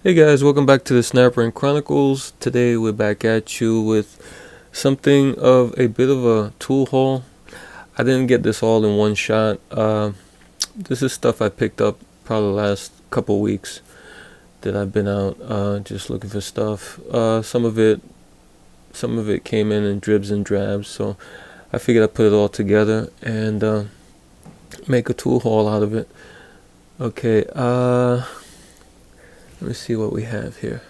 Hey guys, welcome back to the Snapper Chronicles. Today we're back at you with something of a bit of a tool haul. I didn't get this all in one shot. This is stuff I picked up probably the last couple weeks that I've been out just looking for stuff. Some of it came in dribs and drabs, so I figured I'd put it all together and make a tool haul out of it. Okay, let me see what we have here.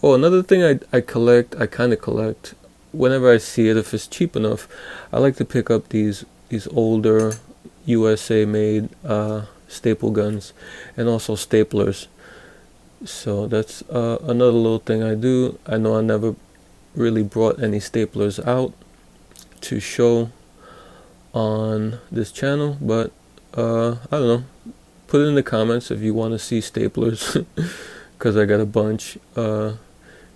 Oh, another thing I kind of collect, whenever I see it, if it's cheap enough, I like to pick up these older USA made staple guns and also staplers. So that's another little thing I do. I know I never really brought any staplers out to show on this channel, but I don't know. Put it in the comments if you want to see staplers, because I got a bunch.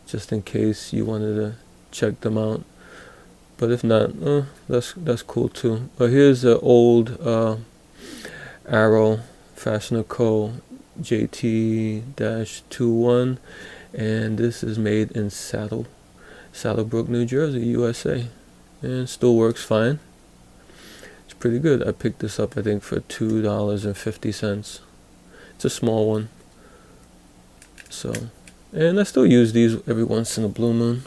Just in case you wanted to check them out. But if not, that's cool too. But here's an old Arrow Fastener Co. JT-21, and this is made in Saddlebrook, New Jersey, USA, and still works fine. It's pretty good. I picked this up, I think, for $2.50. It's a small one. So, and I still use these every once in a blue moon.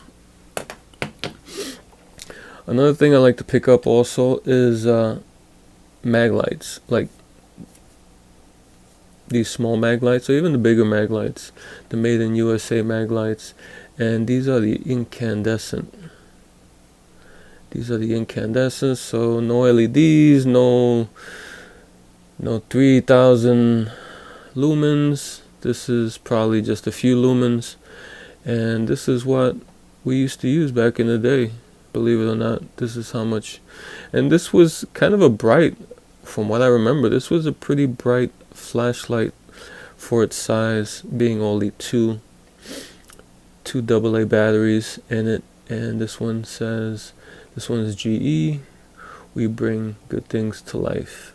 Another thing I like to pick up also is Maglites, like these small Maglites, or even the bigger Maglites, the made in USA Maglites, and these are the incandescent. These are the incandescent, so no LEDs, no 3,000 lumens. This is probably just a few lumens, and this is what we used to use back in the day, believe it or not. This is how much, and this was kind of a bright, from what I remember, this was a pretty bright flashlight for its size, being only two AA batteries in it. And this one is GE, we bring good things to life.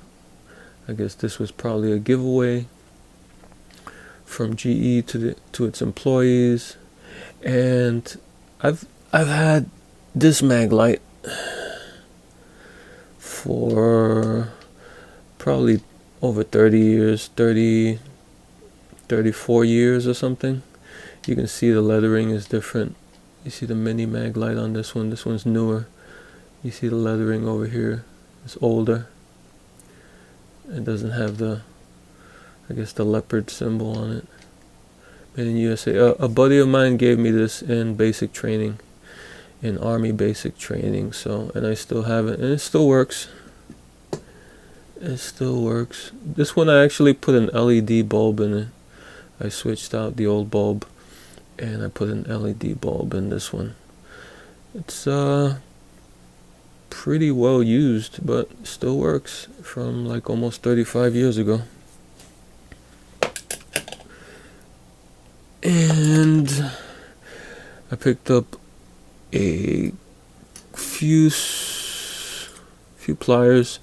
I guess this was probably a giveaway from GE to its employees. And I've had this Maglite for probably over 30 years, 34 years or something. You can see the lettering is different. You see the mini Maglite on this one. This one's newer. You see the lettering over here. It's older. It doesn't have the, I guess, the leopard symbol on it. Made in USA. A buddy of mine gave me this in basic training, in Army basic training. So, and I still have it, and it still works. It still works. This one I actually put an LED bulb in it. I switched out the old bulb, and I put an LED bulb in this one. It's pretty well used, but still works, from like almost 35 years ago. And I picked up a few pliers.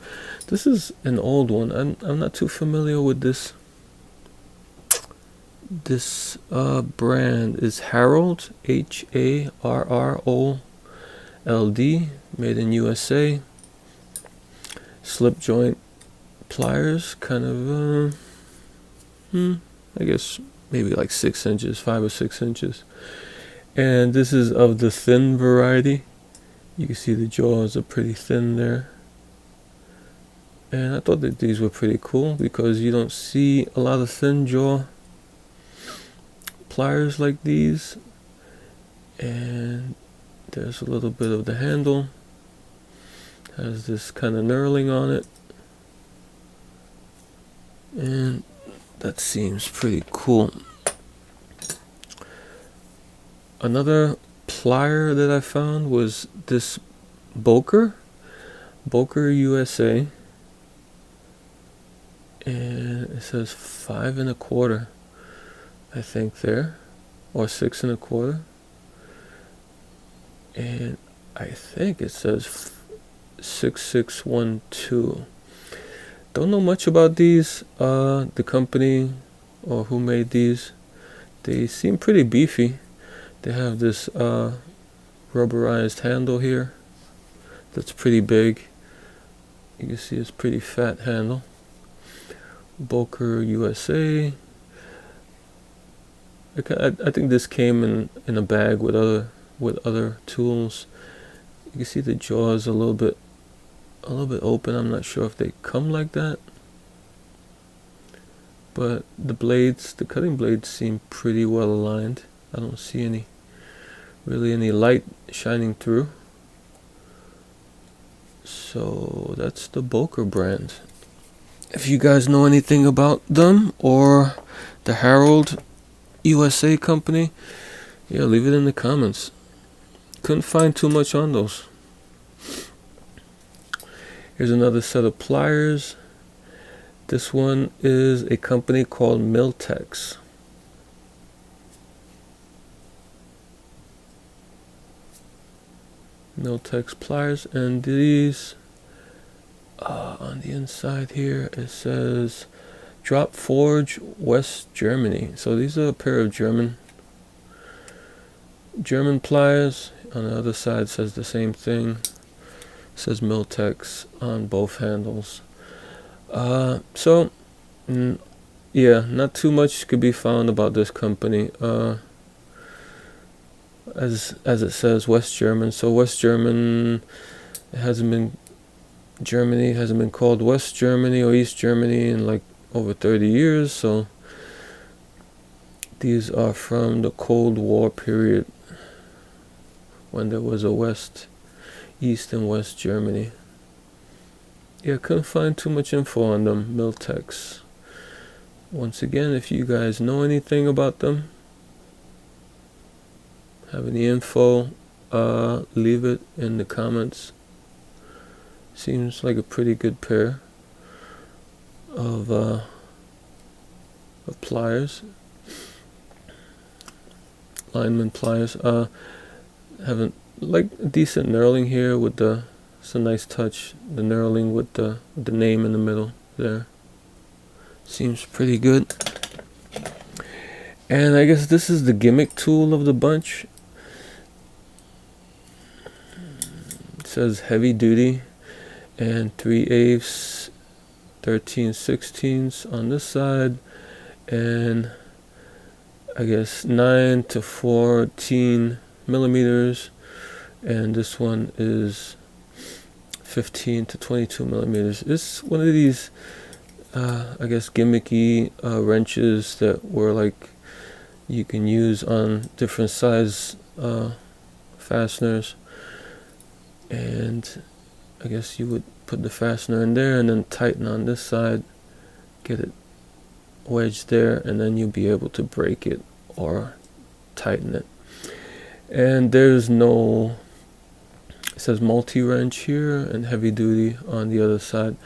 This is an old one. I'm not too familiar with this. This brand is Harold, HARROLD, made in USA. Slip joint pliers, kind of I guess maybe like 6 inches, 5 or 6 inches. And this is of the thin variety. You can see the jaws are pretty thin there. And I thought that these were pretty cool, because you don't see a lot of thin jaw pliers like these. And there's a little bit of the handle, has this kind of knurling on it, and that seems pretty cool. Another plier that I found was this Boker USA, and it says 5 1/4, I think there, or 6 1/4, and I think it says 6612. Don't know much about these, the company or who made these. They seem pretty beefy. They have this rubberized handle here that's pretty big. You can see it's pretty fat handle. Boker USA. I think this came in a bag with other tools. You can see the jaws a little bit open. I'm not sure if they come like that, but the cutting blades seem pretty well aligned. I don't see really any light shining through. So that's the Boker brand. If you guys know anything about them or the Harold USA company, yeah, leave it in the comments. Couldn't find too much on those. Here's another set of pliers. This one is a company called Miltex. Miltex pliers, and these on the inside here it says Drop Forge West Germany. So these are a pair of German pliers. On the other side says the same thing. It says Miltex on both handles. Yeah, not too much could be found about this company. As it says, West German. So West German, Germany hasn't been called West Germany or East Germany in like over 30 years. So these are from the Cold War period, when there was a East and West Germany. Yeah, couldn't find too much info on them. Miltex. Once again, if you guys know anything about them, have any info, leave it in the comments. Seems like a pretty good pair of pliers, lineman pliers. Having like a decent knurling here with it's a nice touch. The knurling with the name in the middle there seems pretty good. And I guess this is the gimmick tool of the bunch. It says heavy duty and 3/8, 13/16 on this side, and I guess 9 to 14 millimeters, and this one is 15 to 22 millimeters. It's one of these I guess gimmicky wrenches that were like you can use on different size fasteners, and I guess you would put the fastener in there and then tighten on this side, get it wedged there, and then you'll be able to break it or tighten it. And there's no, it says multi-wrench here and heavy duty on the other side.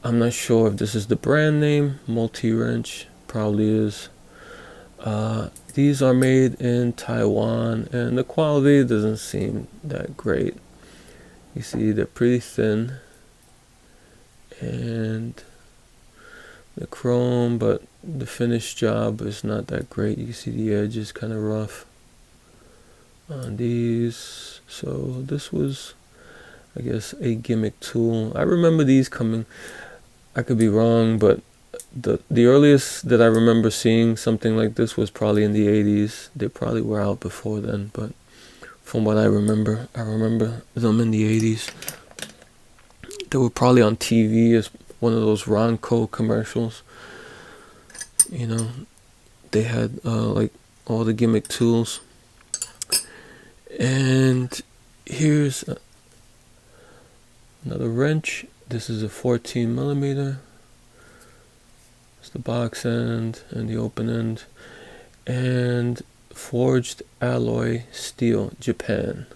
I'm not sure if this is the brand name. Multi-wrench probably is. These are made in Taiwan, and the quality doesn't seem that great. You see, they're pretty thin, and the chrome, but the finished job is not that great. You can see the edge is kind of rough on these. So this was, I guess, a gimmick tool. I remember these coming. I could be wrong, but the earliest that I remember seeing something like this was probably in the 80s. They probably were out before then, but from what I remember them in the 80s. They were probably on TV as one of those Ronco commercials. You know, they had like all the gimmick tools. And here's another wrench. This is a 14 millimeter. It's the box end and the open end. And forged alloy steel, Japan.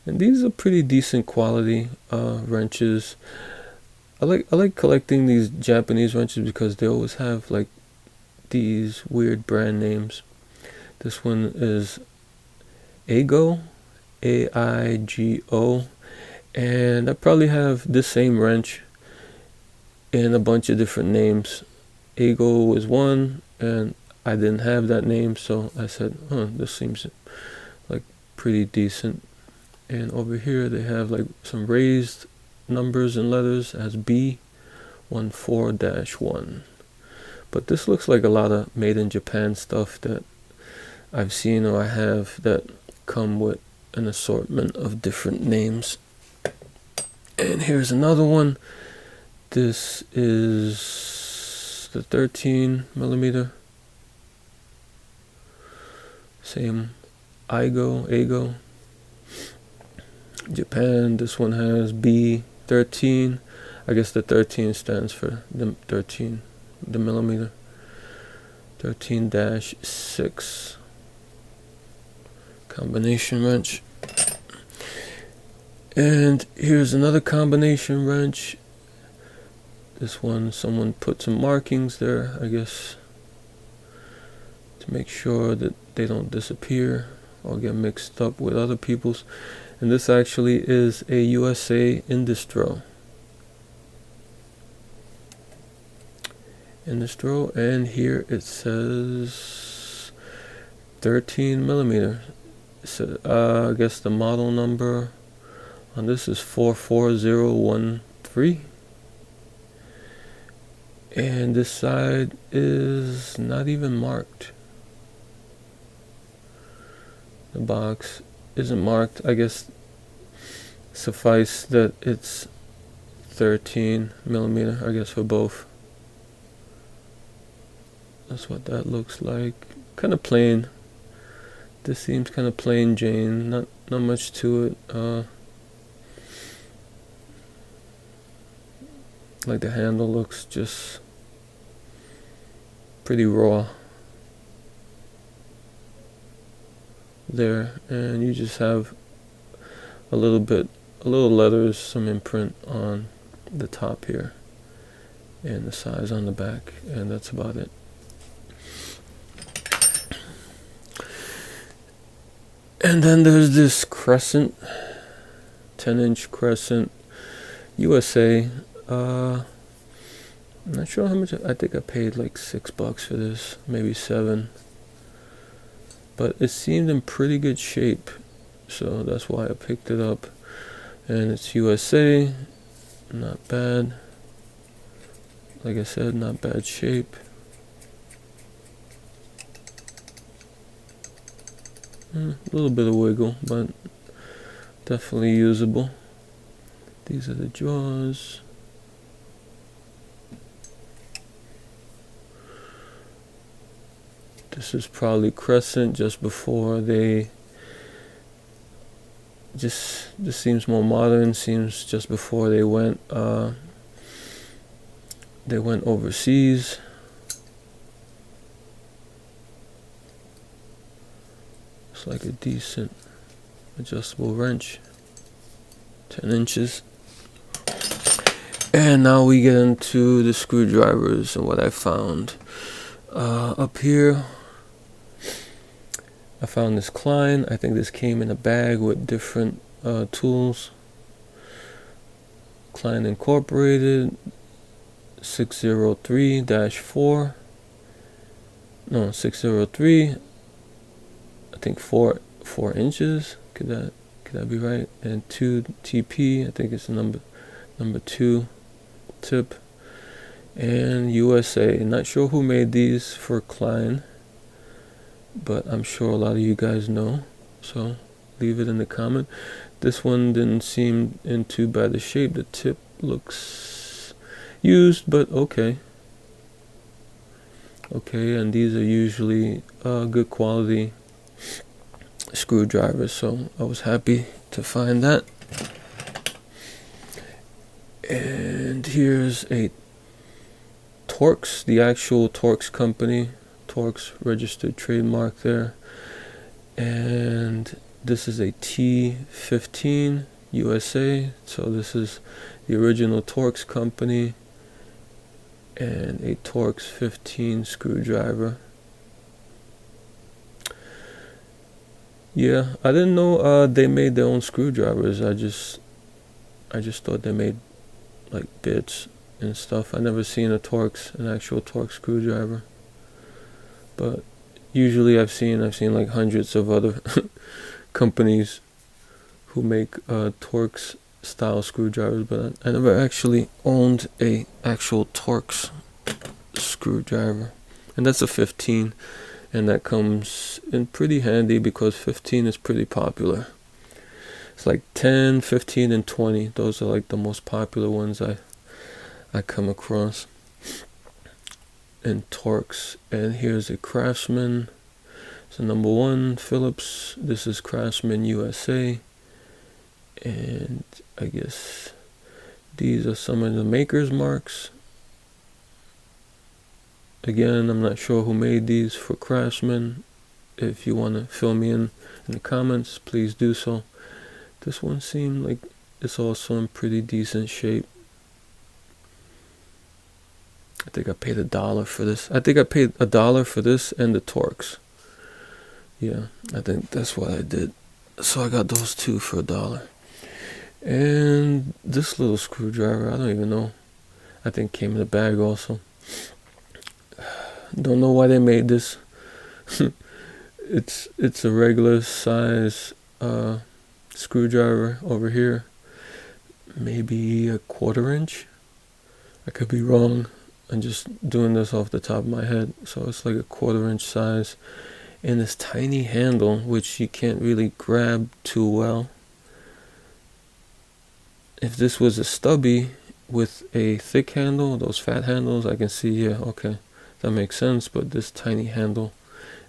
And these are pretty decent quality wrenches. I like collecting these Japanese wrenches because they always have like these weird brand names. This one is Aigo, AIGO, and I probably have this same wrench in a bunch of different names. Aigo is one, and I didn't have that name, so I said, this seems like pretty decent. And over here they have like some raised numbers and letters as B14-1. But this looks like a lot of made in Japan stuff that I've seen or I have that come with an assortment of different names. And here's another one. This is the 13mm. Same Aigo. Japan, this one has B13. I guess the 13 stands for the 13, the millimeter. 13-6. Combination wrench. And here's another combination wrench. This one, someone put some markings there, I guess, to make sure that they don't disappear or get mixed up with other people's. And this actually is a USA Industro. And here it says 13mm. So, I guess the model number on this is 44013. And this side is not even marked. The box isn't marked. I guess suffice that it's 13mm, I guess, for both. That's what that looks like. Kind of plain. This seems kind of plain Jane. Not much to it. Like the handle looks just pretty raw there, and you just have a little letters, some imprint on the top here, and the size on the back, and that's about it. And then there's this Crescent, 10-inch Crescent, USA. I'm not sure how much. I think I paid like $6 for this, maybe $7. But it seemed in pretty good shape, so that's why I picked it up. And it's USA, not bad. Like I said, not bad shape. A little bit of wiggle, but definitely usable. These are the jaws. This is probably Crescent just before they just seems more modern. Seems just before they went overseas. It's like a decent adjustable wrench, 10 inches. And now we get into the screwdrivers and what I found. Up here I found this Klein. I think this came in a bag with different tools. Klein Incorporated 603-4. No, 603. I think 4 inches. Could that be right? And 2 TP. I think it's the number 2 tip. And USA. Not sure who made these for Klein, but I'm sure a lot of you guys know, so leave it in the comment. This one didn't seem in too bad a shape. The tip looks used, but okay, and these are usually good quality screwdrivers, so I was happy to find that. And here's a Torx, the actual Torx company. Torx registered trademark there. And this is a T15 USA. So this is the original Torx company. And a Torx 15 screwdriver. Yeah, I didn't know they made their own screwdrivers. I just thought they made like bits and stuff. I never seen an actual Torx screwdriver. but usually I've seen like hundreds of other companies who make Torx style screwdrivers, but I never actually owned a actual Torx screwdriver. And that's a 15, and that comes in pretty handy because 15 is pretty popular. It's like 10, 15, and 20. Those are like the most popular ones I come across. And Torx. And here's a Craftsman. So number 1, Phillips. This is Craftsman USA. And I guess these are some of the maker's marks. Again, I'm not sure who made these for Craftsman. If you want to fill me in the comments, please do so. This one seemed like it's also in pretty decent shape. I think I paid $1 for this. I think I paid $1 for this and the Torx. Yeah, I think that's what I did. So I got those two for $1. And this little screwdriver, I don't even know. I think came in a bag also. Don't know why they made this. It's a regular size screwdriver over here. Maybe a 1/4 inch. I could be wrong. I'm just doing this off the top of my head. So it's like a 1/4 inch size. And this tiny handle, which you can't really grab too well. If this was a stubby with a thick handle, those fat handles, I can see, yeah, okay, that makes sense. But this tiny handle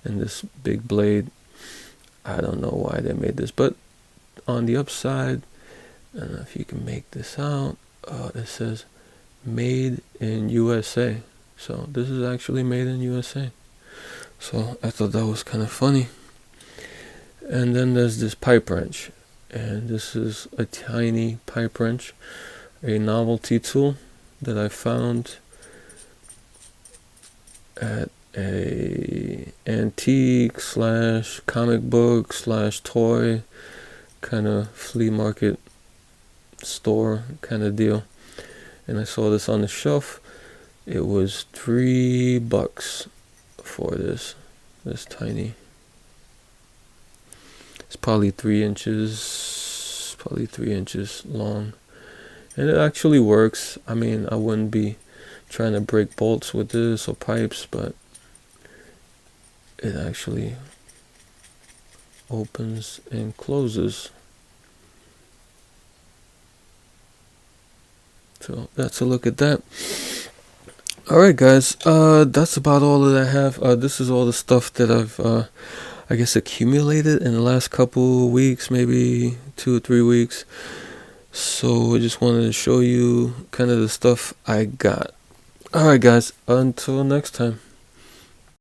and this big blade, I don't know why they made this. But on the upside, I don't know if you can make this out, it says made in USA. So this is actually made in USA. So I thought that was kind of funny. And then there's this pipe wrench. And this is a tiny pipe wrench, a novelty tool that I found at a antique / comic book / toy kind of flea market store kind of deal. And I saw this on the shelf. It was $3 for this tiny. It's probably 3 inches long, and it actually works. I mean, I wouldn't be trying to break bolts with this or pipes, but it actually opens and closes. So that's a look at that. Alright guys, that's about all that I have. This is all the stuff that I've I guess accumulated in the last couple weeks, maybe 2 or 3 weeks. So I just wanted to show you kind of the stuff I got. Alright guys, until next time.